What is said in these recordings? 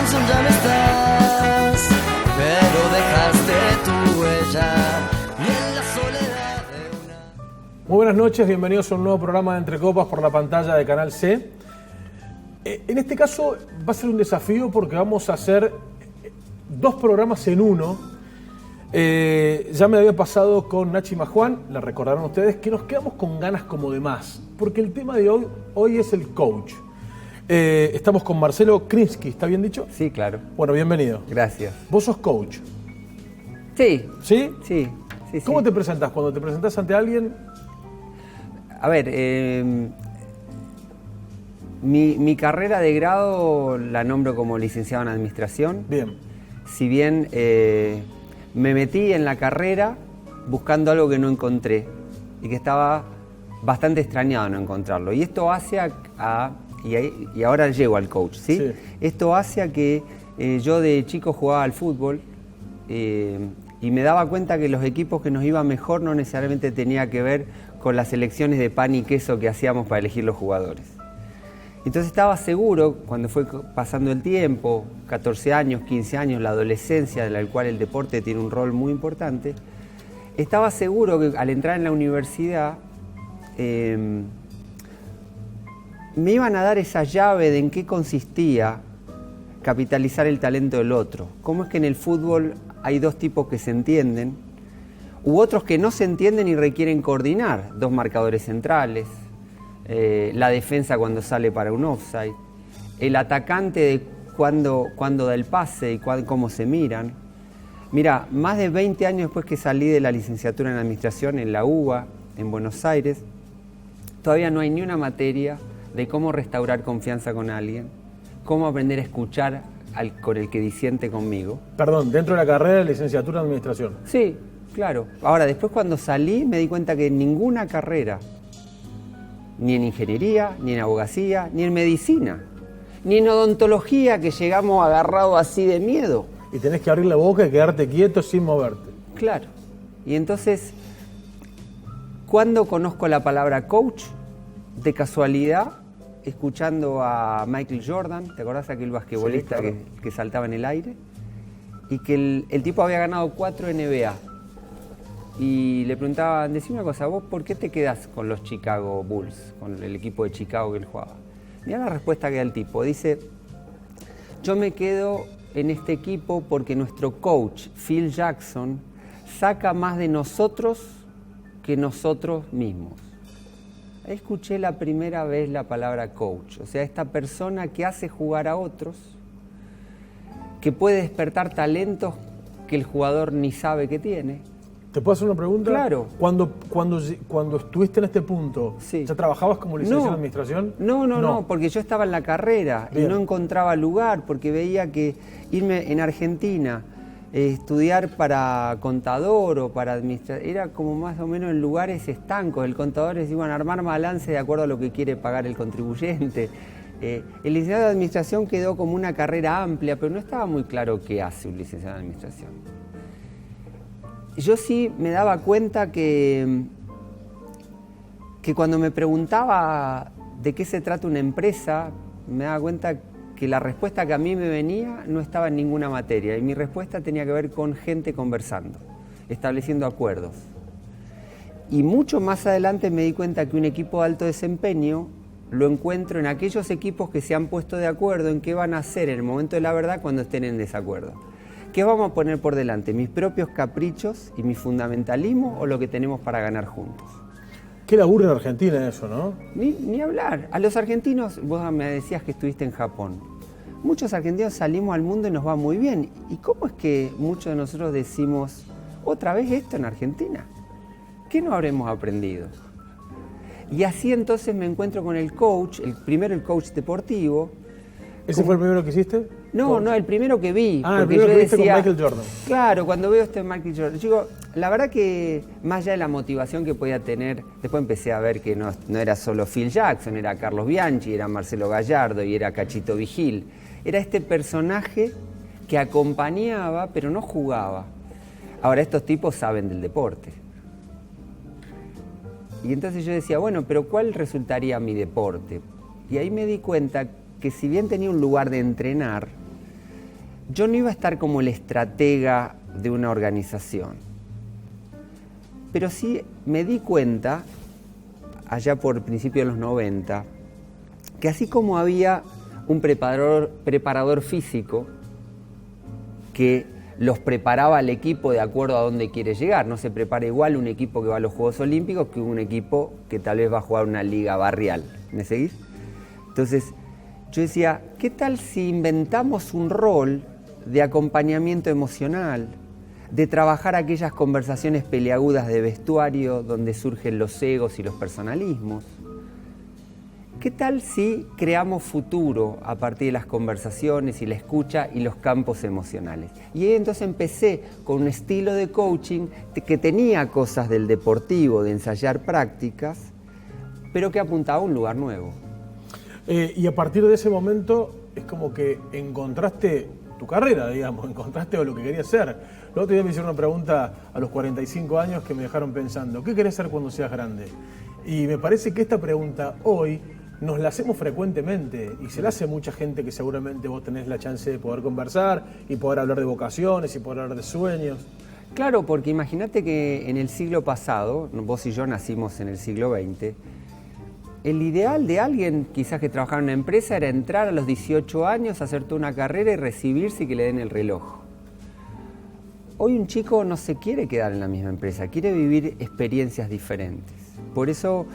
Simpson ya no estás, pero dejaste tu huella y en la soledad de una... Muy buenas noches, bienvenidos a un nuevo programa de Entre Copas por la pantalla de Canal C. En este caso va a ser un desafío porque vamos a hacer dos programas en uno. Ya me había pasado con Nachi Majuan, le recordarán ustedes, que nos quedamos con ganas como de más, porque el tema de hoy es el coach. Estamos con Marcelo Krinsky, ¿está bien dicho? Sí, claro. Bueno, bienvenido. Gracias. Vos sos coach. Sí. ¿Sí? Sí. ¿Cómo te presentás? Cuando te presentás ante alguien... A ver, mi carrera de grado la nombro como licenciado en administración. Bien. Si bien me metí en la carrera buscando algo que no encontré y que estaba bastante extrañado de no encontrarlo. Y esto hace y ahora llego al coach, ¿sí? Sí. Esto hace a que yo de chico jugaba al fútbol y me daba cuenta que los equipos que nos iba mejor no necesariamente tenía que ver con las elecciones de pan y queso que hacíamos para elegir los jugadores. Entonces estaba seguro, cuando fue pasando el tiempo, 14 años, 15 años, la adolescencia, en la cual el deporte tiene un rol muy importante, estaba seguro que al entrar en la universidad me iban a dar esa llave de en qué consistía capitalizar el talento del otro. Cómo es que en el fútbol hay dos tipos que se entienden, u otros que no se entienden y requieren coordinar, dos marcadores centrales, la defensa cuando sale para un offside, el atacante de cuando da el pase y cómo se miran. Mira, más de 20 años después que salí de la licenciatura en Administración en la UBA, en Buenos Aires, todavía no hay ni una materia de cómo restaurar confianza con alguien, cómo aprender a escuchar con el que disiente conmigo. Perdón, dentro de la carrera de licenciatura en Administración. Sí, claro. Ahora, después cuando salí me di cuenta que en ninguna carrera, ni en ingeniería, ni en abogacía, ni en medicina, ni en odontología, que llegamos agarrados así de miedo. Y tenés que abrir la boca y quedarte quieto sin moverte. Claro. Y entonces, ¿cuándo conozco la palabra coach? De casualidad, escuchando a Michael Jordan, ¿te acordás de aquel basquetbolista Sí, claro. que saltaba en el aire? Y que el tipo había ganado 4 NBA. Y le preguntaban, decime una cosa, ¿vos por qué te quedás con los Chicago Bulls, con el equipo de Chicago que él jugaba? Mirá la respuesta que da el tipo, dice, yo me quedo en este equipo porque nuestro coach, Phil Jackson, saca más de nosotros que nosotros mismos. Ahí escuché la primera vez la palabra coach, o sea, esta persona que hace jugar a otros, que puede despertar talentos que el jugador ni sabe que tiene. ¿Te puedo hacer una pregunta? Claro. Cuando estuviste en este punto, Sí. ¿ya trabajabas como licenciado en Administración? No, porque yo estaba en la carrera Bien. y no encontraba lugar, porque veía que irme en Argentina, estudiar para contador o para administrador, era como más o menos en lugares estancos. El contador es iban a armar balance de acuerdo a lo que quiere pagar el contribuyente. El licenciado de Administración quedó como una carrera amplia, pero no estaba muy claro qué hace un licenciado de Administración. Yo sí me daba cuenta que cuando me preguntaba de qué se trata una empresa, me daba cuenta que la respuesta que a mí me venía no estaba en ninguna materia, y mi respuesta tenía que ver con gente conversando, estableciendo acuerdos. Y mucho más adelante me di cuenta que un equipo de alto desempeño lo encuentro en aquellos equipos que se han puesto de acuerdo en qué van a hacer en el momento de la verdad cuando estén en desacuerdo. ¿Qué vamos a poner por delante? ¿Mis propios caprichos y mi fundamentalismo o lo que tenemos para ganar juntos? Qué laburo en Argentina eso, ¿no? Ni hablar. A los argentinos, vos me decías que estuviste en Japón. Muchos argentinos salimos al mundo y nos va muy bien. ¿Y cómo es que muchos de nosotros decimos, otra vez esto en Argentina? ¿Qué no habremos aprendido? Y así entonces me encuentro con el coach, primero el coach deportivo. ¿Ese fue el primero que hiciste? No, el primero que vi. Ah, el primero que viste con Michael Jordan. Claro, cuando veo Michael Jordan, digo, la verdad que más allá de la motivación que podía tener, después empecé a ver que no era solo Phil Jackson, era Carlos Bianchi, era Marcelo Gallardo y era Cachito Vigil. Era este personaje que acompañaba, pero no jugaba. Ahora, estos tipos saben del deporte. Y entonces yo decía, bueno, pero ¿cuál resultaría mi deporte? Y ahí me di cuenta que si bien tenía un lugar de entrenar, yo no iba a estar como el estratega de una organización, pero sí me di cuenta, allá por el principio de los 90, que así como había un preparador físico que los preparaba al equipo de acuerdo a dónde quiere llegar. No se prepara igual un equipo que va a los Juegos Olímpicos que un equipo que tal vez va a jugar una liga barrial. ¿Me seguís? Entonces, yo decía, ¿qué tal si inventamos un rol de acompañamiento emocional, de trabajar aquellas conversaciones peliagudas de vestuario donde surgen los egos y los personalismos? ¿Qué tal si creamos futuro a partir de las conversaciones y la escucha y los campos emocionales? Y ahí entonces empecé con un estilo de coaching que tenía cosas del deportivo, de ensayar prácticas, pero que apuntaba a un lugar nuevo. Y a partir de ese momento es como que encontraste tu carrera, digamos, encontraste lo que querías ser. El otro día me hicieron una pregunta a los 45 años que me dejaron pensando, ¿qué querés ser cuando seas grande? Y me parece que esta pregunta hoy nos la hacemos frecuentemente y se la hace mucha gente que seguramente vos tenés la chance de poder conversar y poder hablar de vocaciones y poder hablar de sueños. Claro, porque imagínate que en el siglo pasado, vos y yo nacimos en el siglo XX, el ideal de alguien quizás que trabajara en una empresa era entrar a los 18 años, hacer toda una carrera y recibirse y que le den el reloj. Hoy un chico no se quiere quedar en la misma empresa, quiere vivir experiencias diferentes. Por eso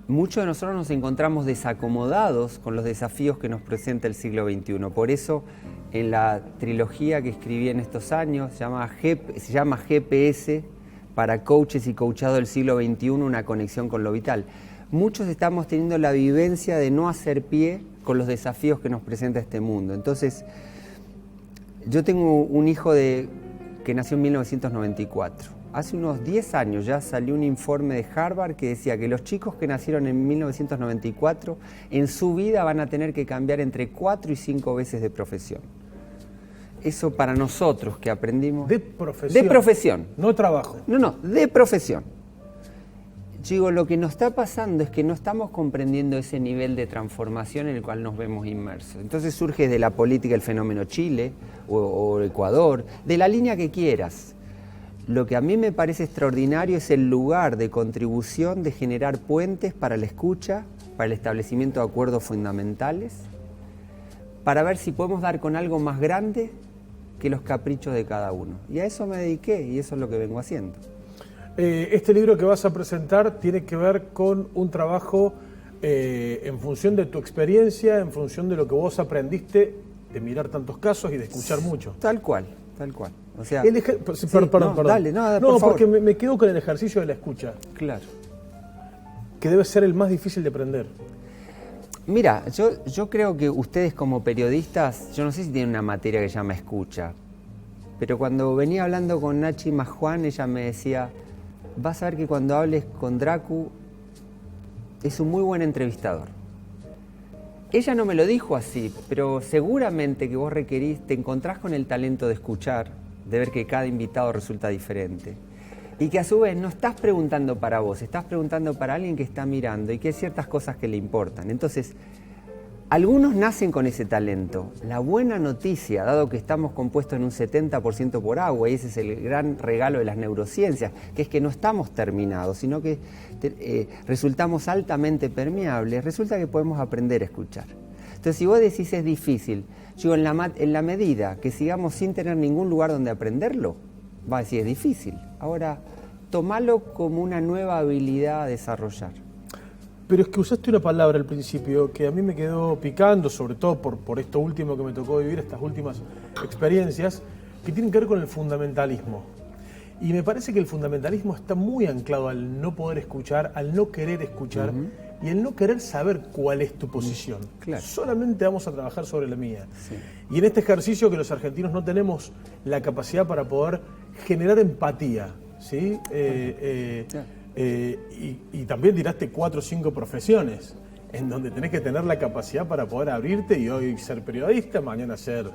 muchos de nosotros nos encontramos desacomodados con los desafíos que nos presenta el siglo XXI. Por eso, en la trilogía que escribí en estos años, se llama GPS, para coaches y coachado del siglo XXI, una conexión con lo vital. Muchos estamos teniendo la vivencia de no hacer pie con los desafíos que nos presenta este mundo. Entonces, yo tengo un hijo que nació en 1994. Hace unos 10 años ya salió un informe de Harvard que decía que los chicos que nacieron en 1994 en su vida van a tener que cambiar entre 4 y 5 veces de profesión. Eso para nosotros que aprendimos... De profesión. De profesión. No trabajo. No, de profesión. Digo, lo que nos está pasando es que no estamos comprendiendo ese nivel de transformación en el cual nos vemos inmersos. Entonces surge de la política el fenómeno Chile o Ecuador, de la línea que quieras. Lo que a mí me parece extraordinario es el lugar de contribución de generar puentes para la escucha, para el establecimiento de acuerdos fundamentales, para ver si podemos dar con algo más grande que los caprichos de cada uno. Y a eso me dediqué y eso es lo que vengo haciendo. Este libro que vas a presentar tiene que ver con un trabajo en función de tu experiencia, en función de lo que vos aprendiste de mirar tantos casos y de escuchar mucho. Tal cual, tal cual. O sea, perdón. Dale, no, porque me quedo con el ejercicio de la escucha. Claro. Que debe ser el más difícil de aprender. Mira, yo creo que ustedes como periodistas, yo no sé si tienen una materia que se llama escucha, pero cuando venía hablando con Nachi Majuan, ella me decía, vas a ver que cuando hables con Dracu es un muy buen entrevistador. Ella no me lo dijo así, pero seguramente que vos te encontrás con el talento de escuchar, de ver que cada invitado resulta diferente. Y que a su vez no estás preguntando para vos, estás preguntando para alguien que está mirando y que hay ciertas cosas que le importan. Entonces, algunos nacen con ese talento. La buena noticia, dado que estamos compuestos en un 70% por agua, y ese es el gran regalo de las neurociencias, que es que no estamos terminados, sino que resultamos altamente permeables, resulta que podemos aprender a escuchar. Entonces, si vos decís es difícil, yo en la medida que sigamos sin tener ningún lugar donde aprenderlo, va a decir es difícil. Ahora, tomalo como una nueva habilidad a desarrollar. Pero es que usaste una palabra al principio que a mí me quedó picando, sobre todo por esto último que me tocó vivir, estas últimas experiencias, que tienen que ver con el fundamentalismo. Y me parece que el fundamentalismo está muy anclado al no poder escuchar, al no querer escuchar y el no querer saber cuál es tu posición. Claro. Solamente vamos a trabajar sobre la mía. Sí. Y en este ejercicio que los argentinos no tenemos la capacidad para poder generar empatía, ¿sí? Y también tiraste 4 o 5 profesiones en donde tenés que tener la capacidad para poder abrirte y hoy ser periodista, mañana ser...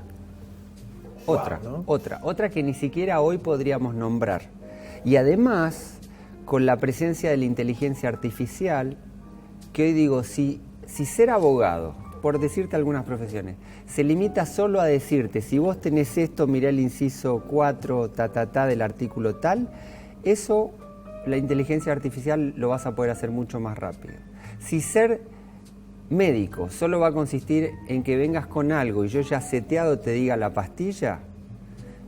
Otra que ni siquiera hoy podríamos nombrar. Y además, con la presencia de la inteligencia artificial, que hoy digo, si ser abogado por decirte algunas profesiones, se limita solo a decirte, si vos tenés esto, mirá el inciso 4, del artículo tal, eso la inteligencia artificial lo vas a poder hacer mucho más rápido. Si ser médico solo va a consistir en que vengas con algo y yo ya seteado te diga la pastilla,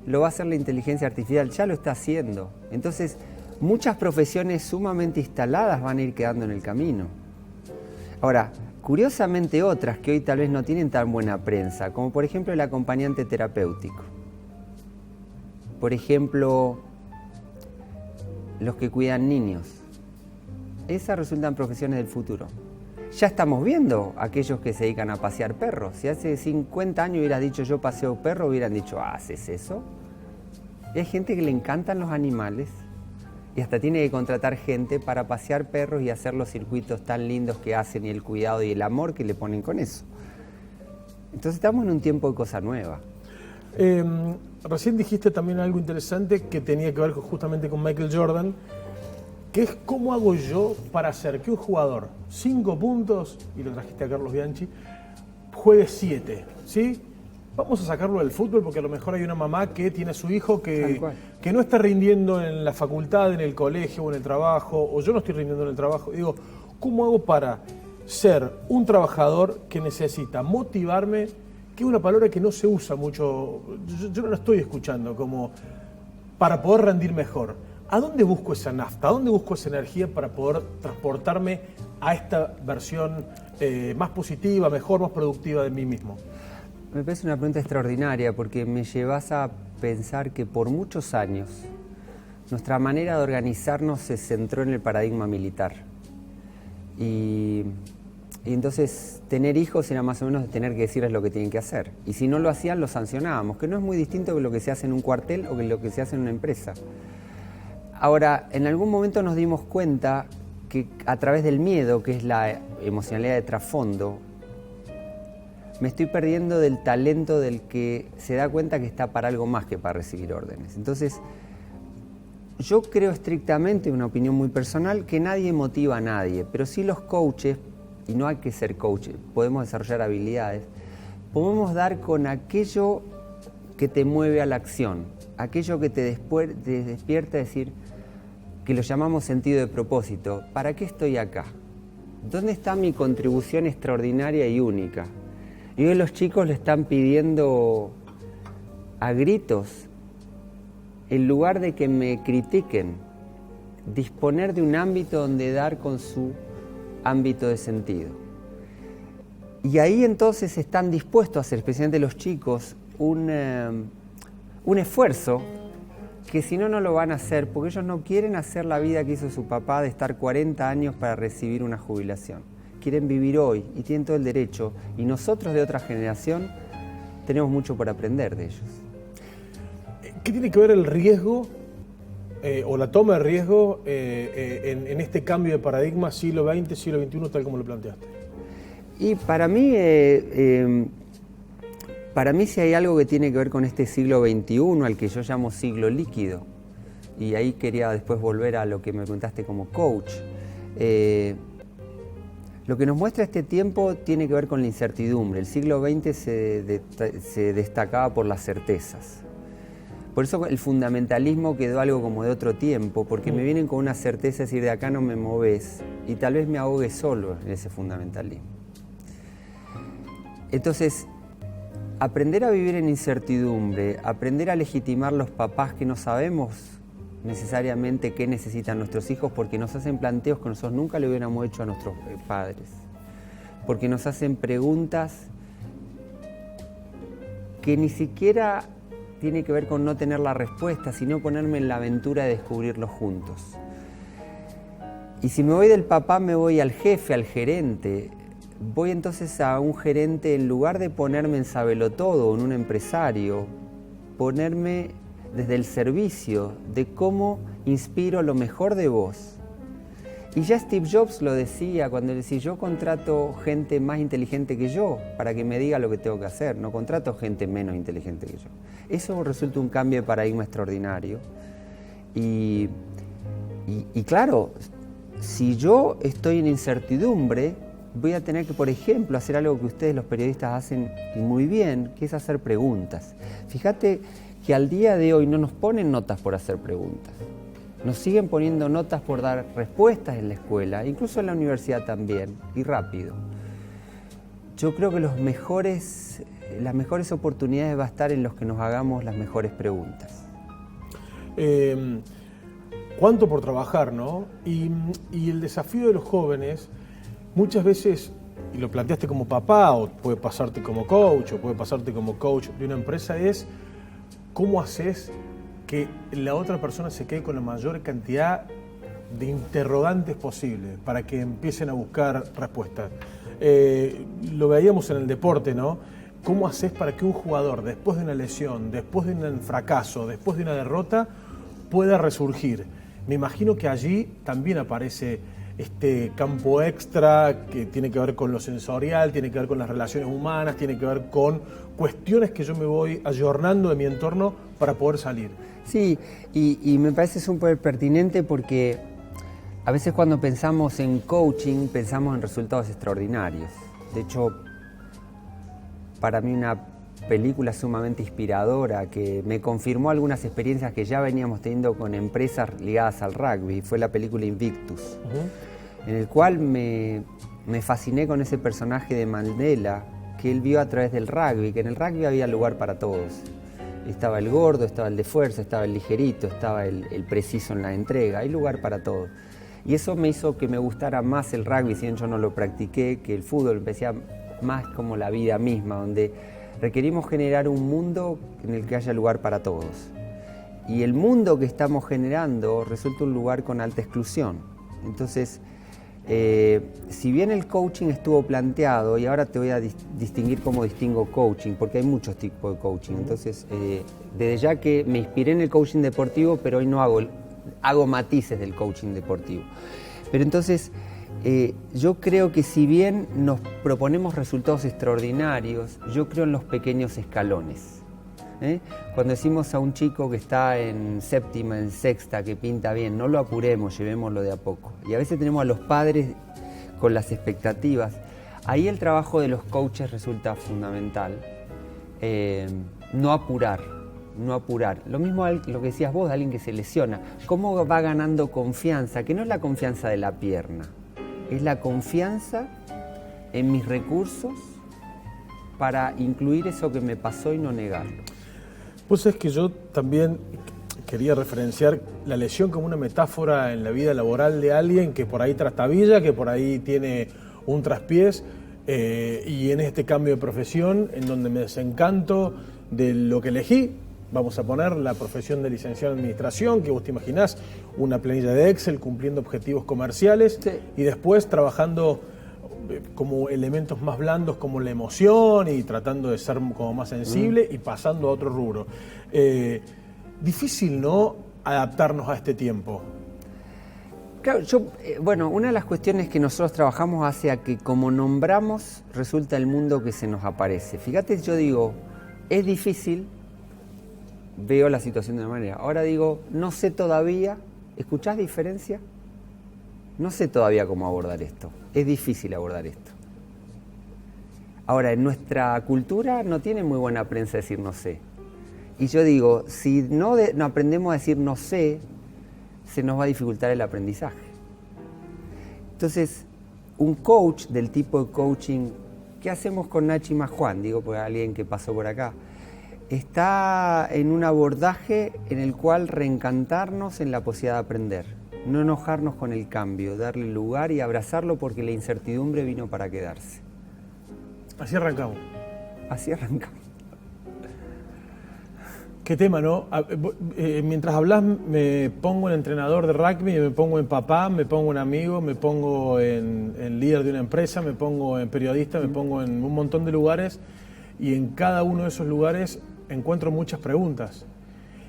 lo va a hacer la inteligencia artificial, ya lo está haciendo. Entonces, muchas profesiones sumamente instaladas van a ir quedando en el camino. Ahora, curiosamente otras que hoy tal vez no tienen tan buena prensa, como por ejemplo el acompañante terapéutico. Por ejemplo, los que cuidan niños. Esas resultan profesiones del futuro. Ya estamos viendo aquellos que se dedican a pasear perros. Si hace 50 años hubieras dicho yo paseo perro, hubieran dicho, ¿haces eso? Y hay gente que le encantan los animales y hasta tiene que contratar gente para pasear perros y hacer los circuitos tan lindos que hacen y el cuidado y el amor que le ponen con eso. Entonces estamos en un tiempo de cosa nueva. Recién dijiste también algo interesante que tenía que ver justamente con Michael Jordan, que es cómo hago yo para hacer que un jugador 5 puntos, y lo trajiste a Carlos Bianchi, juegue 7, ¿sí? Vamos a sacarlo del fútbol porque a lo mejor hay una mamá que tiene a su hijo que no está rindiendo en la facultad, en el colegio o en el trabajo, o yo no estoy rindiendo en el trabajo. Y digo, ¿cómo hago para ser un trabajador que necesita motivarme? Que es una palabra que no se usa mucho, yo no la estoy escuchando, como para poder rendir mejor. ¿A dónde busco esa nafta? ¿A dónde busco esa energía para poder transportarme a esta versión más positiva, mejor, más productiva de mí mismo? Me parece una pregunta extraordinaria porque me llevas a pensar que por muchos años nuestra manera de organizarnos se centró en el paradigma militar. Y entonces tener hijos era más o menos tener que decirles lo que tienen que hacer. Y si no lo hacían, los sancionábamos, que no es muy distinto que lo que se hace en un cuartel o que lo que se hace en una empresa. Ahora, en algún momento nos dimos cuenta que a través del miedo, que es la emocionalidad de trasfondo, me estoy perdiendo del talento del que se da cuenta que está para algo más que para recibir órdenes. Entonces, yo creo estrictamente, una opinión muy personal, que nadie motiva a nadie, pero sí los coaches, y no hay que ser coach, podemos desarrollar habilidades, podemos dar con aquello que te mueve a la acción, aquello que te despierta a decir, que lo llamamos sentido de propósito. ¿Para qué estoy acá? ¿Dónde está mi contribución extraordinaria y única? Y hoy los chicos le están pidiendo a gritos, en lugar de que me critiquen, disponer de un ámbito donde dar con su ámbito de sentido. Y ahí entonces están dispuestos a hacer, especialmente los chicos, un esfuerzo que si no, no lo van a hacer, porque ellos no quieren hacer la vida que hizo su papá de estar 40 años para recibir una jubilación. Quieren vivir hoy y tienen todo el derecho, y nosotros de otra generación tenemos mucho por aprender de ellos. ¿Qué tiene que ver el riesgo o la toma de riesgo en este cambio de paradigma siglo XX, siglo XXI, tal como lo planteaste? Y para mí si hay algo que tiene que ver con este siglo XXI, al que yo llamo siglo líquido, y ahí quería después volver a lo que me preguntaste como coach, lo que nos muestra este tiempo tiene que ver con la incertidumbre. El siglo XX se destacaba por las certezas. Por eso el fundamentalismo quedó algo como de otro tiempo, porque me vienen con una certeza, es decir, de acá no me moves, y tal vez me ahogue solo en ese fundamentalismo. Entonces, aprender a vivir en incertidumbre, aprender a legitimar los papás que no sabemos necesariamente qué necesitan nuestros hijos, porque nos hacen planteos que nosotros nunca le hubiéramos hecho a nuestros padres, porque nos hacen preguntas que ni siquiera tiene que ver con no tener la respuesta, sino ponerme en la aventura de descubrirlo juntos. Y si me voy del papá, me voy al jefe, al gerente. Voy entonces a un gerente, en lugar de ponerme en sabelotodo, en un empresario, ponerme desde el servicio, de cómo inspiro lo mejor de vos. Y ya Steve Jobs lo decía cuando decía, yo contrato gente más inteligente que yo para que me diga lo que tengo que hacer, no contrato gente menos inteligente que yo. Eso resulta un cambio de paradigma extraordinario. Y claro, si yo estoy en incertidumbre, voy a tener que, por ejemplo, hacer algo que ustedes los periodistas hacen y muy bien, que es hacer preguntas. Fíjate que al día de hoy no nos ponen notas por hacer preguntas. Nos siguen poniendo notas por dar respuestas en la escuela, incluso en la universidad también, y rápido. Yo creo que las mejores oportunidades va a estar en los que nos hagamos las mejores preguntas. Cuánto por trabajar, ¿no? Y el desafío de los jóvenes, muchas veces, y lo planteaste como papá, o puede pasarte como coach, o puede pasarte como coach de una empresa, es cómo haces que la otra persona se quede con la mayor cantidad de interrogantes posible para que empiecen a buscar respuestas. Lo veíamos en el deporte, ¿no? ¿Cómo haces para que un jugador, después de una lesión, después de un fracaso, después de una derrota, pueda resurgir? Me imagino que allí también aparece este campo extra que tiene que ver con lo sensorial, tiene que ver con las relaciones humanas, tiene que ver con cuestiones que yo me voy ayornando de mi entorno para poder salir. Sí, y me parece súper pertinente porque a veces cuando pensamos en coaching pensamos en resultados extraordinarios. De hecho, para mí una película sumamente inspiradora que me confirmó algunas experiencias que ya veníamos teniendo con empresas ligadas al rugby fue la película Invictus, en el cual me fasciné con ese personaje de Mandela que él vio a través del rugby, que en el rugby había lugar para todos. Estaba el gordo, estaba el de fuerza, estaba el ligerito, estaba el preciso en la entrega, hay lugar para todos. Y eso me hizo que me gustara más el rugby, si bien yo no lo practiqué, que el fútbol me parecía más como la vida misma, donde requerimos generar un mundo en el que haya lugar para todos. Y el mundo que estamos generando resulta un lugar con alta exclusión. Entonces, si bien el coaching estuvo planteado, y ahora te voy a distinguir cómo distingo coaching, porque hay muchos tipos de coaching. Entonces, desde ya que me inspiré en el coaching deportivo, pero hoy no hago matices del coaching deportivo. Pero entonces, yo creo que si bien nos proponemos resultados extraordinarios, yo creo en los pequeños escalones. Cuando decimos a un chico que está en séptima, en sexta, que pinta bien, no lo apuremos, llevémoslo de a poco. Y a veces tenemos a los padres con las expectativas. Ahí el trabajo de los coaches resulta fundamental. No apurar. Lo mismo lo que decías vos, de alguien que se lesiona. ¿Cómo va ganando confianza? Que no es la confianza de la pierna, es la confianza en mis recursos para incluir eso que me pasó y no negarlo. Pues es que yo también quería referenciar la lesión como una metáfora en la vida laboral de alguien que por ahí trastabilla, que por ahí tiene un traspiés, y en este cambio de profesión, en donde me desencanto de lo que elegí, vamos a poner la profesión de licenciado en administración, que vos te imaginás, una planilla de Excel cumpliendo objetivos comerciales, sí, y después trabajando como elementos más blandos como la emoción y tratando de ser como más sensible y pasando a otro rubro. Difícil, ¿no?, adaptarnos a este tiempo. Claro, bueno, una de las cuestiones que nosotros trabajamos hace a que como nombramos resulta el mundo que se nos aparece. Fíjate, yo digo, es difícil, veo la situación de una manera. Ahora digo, no sé todavía, ¿escuchás diferencia? No sé todavía cómo abordar esto. Es difícil abordar esto. Ahora, en nuestra cultura no tiene muy buena prensa decir no sé. Y yo digo, si no aprendemos a decir no sé, se nos va a dificultar el aprendizaje. Entonces, un coach del tipo de coaching, ¿qué hacemos con Nachi Majuan? Digo, por alguien que pasó por acá. Está en un abordaje en el cual reencantarnos en la posibilidad de aprender. No enojarnos con el cambio, darle lugar y abrazarlo porque la incertidumbre vino para quedarse. Así arrancamos. Así arrancamos. Qué tema, ¿no? Mientras hablas me pongo en entrenador de rugby, me pongo en papá, me pongo en amigo, me pongo en líder de una empresa, me pongo en periodista, me pongo en un montón de lugares, y en cada uno de esos lugares encuentro muchas preguntas.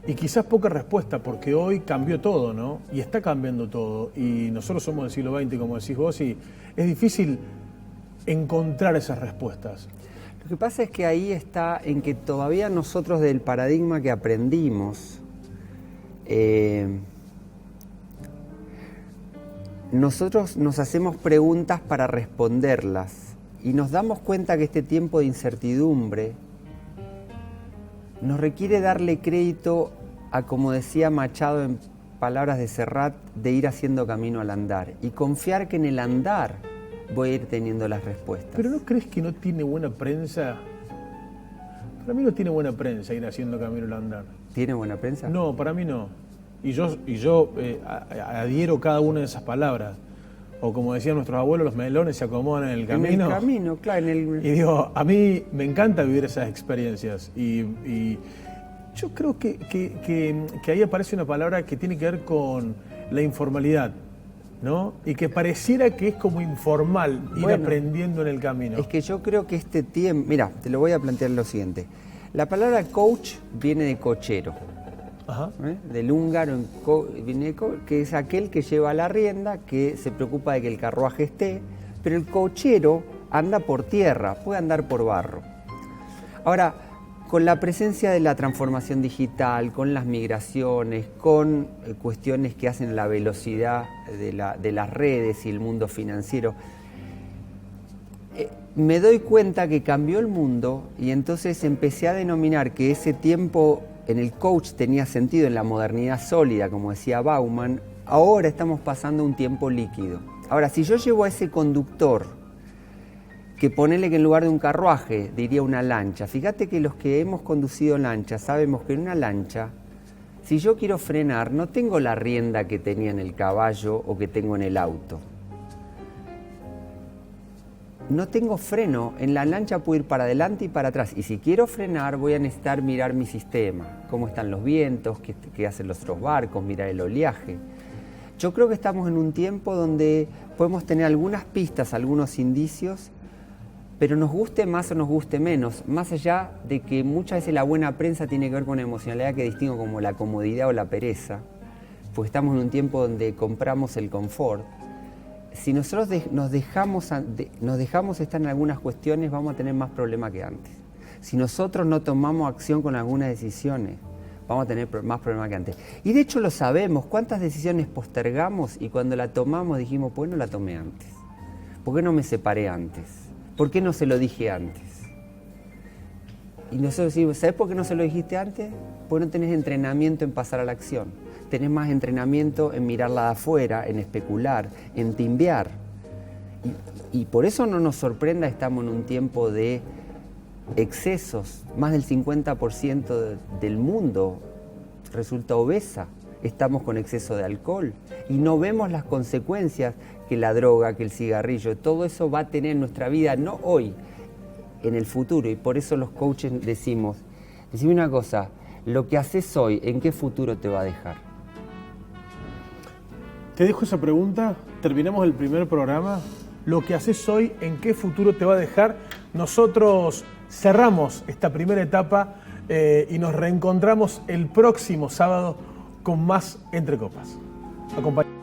Y quizás poca respuesta, porque hoy cambió todo, ¿no? Y está cambiando todo. Y nosotros somos del siglo XX, como decís vos, y es difícil encontrar esas respuestas. Lo que pasa es que ahí está en que todavía nosotros del paradigma que aprendimos, nosotros nos hacemos preguntas para responderlas y nos damos cuenta que este tiempo de incertidumbre nos requiere darle crédito a, como decía Machado en palabras de Serrat, de ir haciendo camino al andar y confiar que en el andar voy a ir teniendo las respuestas. ¿Pero no crees que no tiene buena prensa? Para mí no tiene buena prensa ir haciendo camino al andar. ¿Tiene buena prensa? No, para mí no. Y yo adhiero cada una de esas palabras. O como decían nuestros abuelos, los melones se acomodan en el camino. En el camino, claro. Y digo, a mí me encanta vivir esas experiencias. Y yo creo que ahí aparece una palabra que tiene que ver con la informalidad, ¿no? Y que pareciera que es como informal ir aprendiendo en el camino. Es que yo creo que este tiempo... Mira, te lo voy a plantear lo siguiente. La palabra coach viene de cochero. Ajá. Del húngaro, que es aquel que lleva la rienda, que se preocupa de que el carruaje esté, pero el cochero anda por tierra, puede andar por barro. Ahora, con la presencia de la transformación digital, con las migraciones, con cuestiones que hacen la velocidad de las redes y el mundo financiero, me doy cuenta que cambió el mundo y entonces empecé a denominar que ese tiempo en el coach tenía sentido en la modernidad sólida, como decía Bauman. Ahora estamos pasando un tiempo líquido. Ahora, si yo llevo a ese conductor, que ponele que en lugar de un carruaje diría una lancha, fíjate que los que hemos conducido lancha sabemos que en una lancha, si yo quiero frenar, no tengo la rienda que tenía en el caballo o que tengo en el auto. No tengo freno, en la lancha puedo ir para adelante y para atrás, y si quiero frenar voy a necesitar mirar mi sistema, cómo están los vientos, qué hacen los otros barcos, mirar el oleaje. Yo creo que estamos en un tiempo donde podemos tener algunas pistas, algunos indicios, pero nos guste más o nos guste menos, más allá de que muchas veces la buena prensa tiene que ver con una emocionalidad que distingo como la comodidad o la pereza, porque estamos en un tiempo donde compramos el confort. Si nosotros nos dejamos estar en algunas cuestiones, vamos a tener más problemas que antes. Si nosotros no tomamos acción con algunas decisiones, vamos a tener más problemas que antes. Y de hecho lo sabemos, cuántas decisiones postergamos y cuando la tomamos dijimos, pues no la tomé antes. ¿Por qué no me separé antes? ¿Por qué no se lo dije antes? Y nosotros decimos, ¿sabes por qué no se lo dijiste antes? Porque no tenés entrenamiento en pasar a la acción. Tenés más entrenamiento en mirarla de afuera, en especular, en timbear. Y por eso no nos sorprenda, estamos en un tiempo de excesos. Más del 50% del mundo resulta obesa. Estamos con exceso de alcohol y no vemos las consecuencias que la droga, que el cigarrillo, todo eso va a tener en nuestra vida, no hoy, en el futuro. Y por eso los coaches decime una cosa, lo que haces hoy, ¿en qué futuro te va a dejar? Te dejo esa pregunta, terminamos el primer programa. Lo que haces hoy, ¿en qué futuro te va a dejar? Nosotros cerramos esta primera etapa y nos reencontramos el próximo sábado con más Entre Copas. Acompañados.